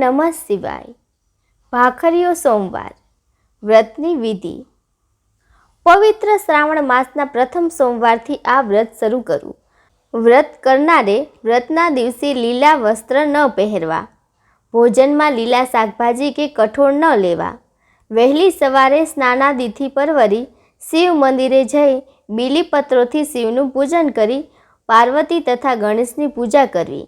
નમઃ શિવાય. ભાખરીયો સોમવાર. વ્રતની વિધિ. પવિત્ર શ્રાવણ માસના પ્રથમ સોમવારથી આ વ્રત શરૂ કરવું. વ્રત કરનારે વ્રતના દિવસે લીલા વસ્ત્ર ન પહેરવા. ભોજનમાં લીલા શાકભાજી કે કઠોળ ન લેવા. વહેલી સવારે સ્નાનાદિથી પરવરી શિવ મંદિરે જઈ બીલીપત્રોથી શિવનું પૂજન કરી પાર્વતી તથા ગણેશની પૂજા કરવી.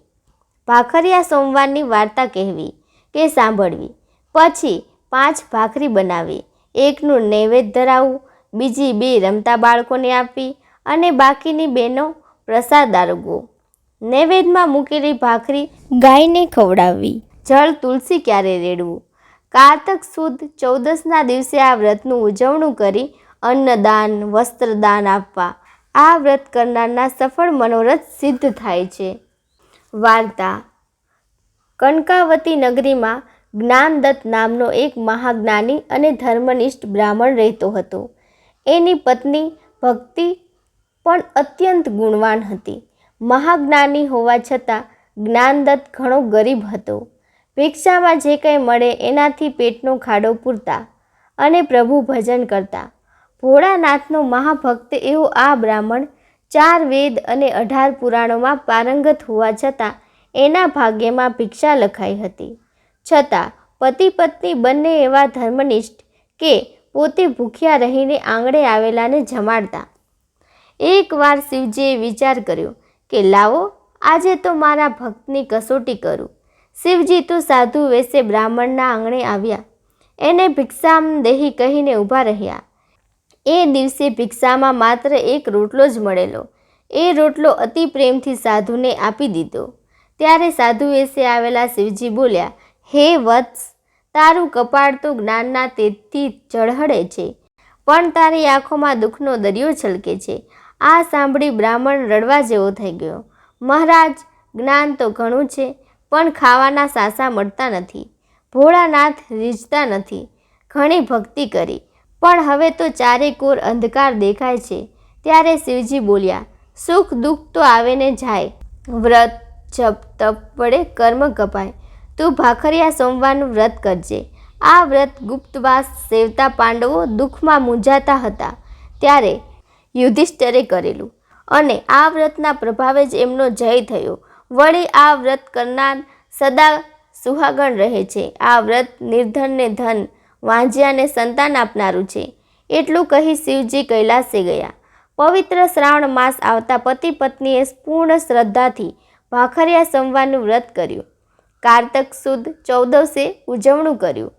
ભાખરીયા સોમવારની વાર્તા કહેવી કે સાંભળવી. પછી 5 ભાખરી બનાવી, એકનું નૈવેદ્ય ધરાવવું, બીજી 2 રમતા બાળકોને આપવી અને બાકીની 2નો પ્રસાદ આરગવો. નૈવેદ્યમાં મૂકેલી ભાખરી ગાયને ખવડાવવી. જળ તુલસી ક્યારે રેડવું. કારતક સુદ 14ના દિવસે આ વ્રતનું ઉજવણું કરી અન્નદાન, વસ્ત્રદાન આપવા. આ વ્રત કરનારના સફળ મનોરથ સિદ્ધ થાય છે. વાર્તા. કનકાવતી નગરીમાં જ્ઞાનદત્ત નામનો એક મહાજ્ઞાની અને ધર્મનિષ્ઠ બ્રાહ્મણ રહેતો હતો. એની પત્ની ભક્તિ પણ અત્યંત ગુણવાન હતી. મહાજ્ઞાની હોવા છતાં જ્ઞાનદત્ત ઘણો ગરીબ હતો. ભિક્ષામાં જે કંઈ મળે એનાથી પેટનો ખાડો પૂરતા અને પ્રભુ ભજન કરતા. ભોળાનાથનો મહાભક્ત એવો આ બ્રાહ્મણ 4 વેદ અને 18 પુરાણોમાં પારંગત હોવા છતાં એના ભાગ્યમાં ભિક્ષા લખાઈ હતી. છતાં પતિ પત્ની બંને એવા ધર્મનિષ્ઠ કે પોતે ભૂખ્યા રહીને આંગણે આવેલાને જમાડતા. એકવાર શિવજીએ વિચાર કર્યો કે લાવો આજે તો મારા ભક્તની કસોટી કરું. શિવજી તો સાધુ વેશે બ્રાહ્મણના આંગણે આવ્યા. એને ભિક્ષામ દેહી કહીને ઊભા રહ્યા. એ દિવસે ભિક્ષામાં માત્ર 1 રોટલો જ મળેલો. એ રોટલો અતિ પ્રેમથી સાધુને આપી દીધો. ત્યારે સાધુ વેશે આવેલા શિવજી બોલ્યા, હે વત્સ, તારું કપાળ તો જ્ઞાનના તેજથી ઝળહળે છે, પણ તારી આંખોમાં દુઃખનો દરિયો છલકે છે. આ સાંભળી બ્રાહ્મણ રડવા જેવો થઈ ગયો. મહારાજ, જ્ઞાન તો ઘણું છે, પણ ખાવાના સાસા મળતા નથી. ભોળાનાથ રીઝતા નથી. ઘણી ભક્તિ કરી, પણ હવે તો ચારે કોર અંધકાર દેખાય છે. ત્યારે શિવજી બોલ્યા, સુખ દુઃખ તો આવે ને જાય. વ્રત, જપ, તપ વડે કર્મ કપાય. તું ભાખરીયા સોમવારનું વ્રત કરજે. આ વ્રત ગુપ્તવાસ સેવતા પાંડવો દુઃખમાં મૂંઝાતા હતા ત્યારે યુધિષ્ઠિરે કરેલું અને આ વ્રતના પ્રભાવે જ એમનો જય થયો. વળી આ વ્રત કરનાર સદા સુહાગણ રહે છે. આ વ્રત નિર્ધનને ધન, વાંઝ્યાને સંતાન આપનારું છે. એટલું કહી શિવજી કૈલાસે ગયા. પવિત્ર શ્રાવણ માસ આવતા પતિ પત્નીએ પૂર્ણ શ્રદ્ધાથી ભાખરીયા સોમવારનું વ્રત કર્યું. કારતક સુદ 14 ઉજવણું કર્યું.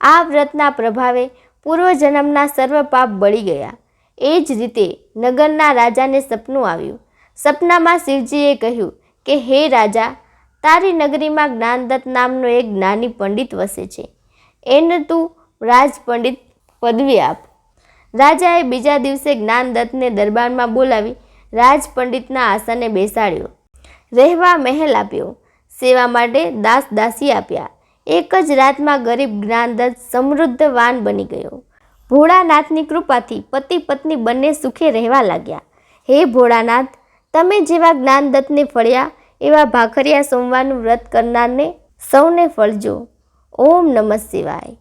આ વ્રતના પ્રભાવે પૂર્વજન્મના સર્વ પાપ બળી ગયા. એ જ રીતે નગરના રાજાને સપનું આવ્યું. સપનામાં શિવજીએ કહ્યું કે હે રાજા, તારી નગરીમાં જ્ઞાનદત્ત નામનો એક જ્ઞાની પંડિત વસે છે. એને તું રાજપંડિત પદવી આપ. રાજાએ બીજા દિવસે જ્ઞાનદત્તને દરબારમાં બોલાવી રાજપંડિતના આસને બેસાડ્યો. રહેવા મહેલ આપ્યો. સેવા માટે દાસ દાસી આપ્યા. એક જ રાતમાં ગરીબ જ્ઞાનદત્ત સમૃદ્ધવાન બની ગયો. ભોળાનાથની કૃપાથી પતિ પત્ની બંને સુખે રહેવા લાગ્યા. હે ભોળાનાથ, તમે જેવા જ્ઞાનદત્તને ફળ્યા એવા ભાખરીયા સોમવારનું વ્રત કરનારને સૌને ફળજો. ઓમ નમઃ શિવાય.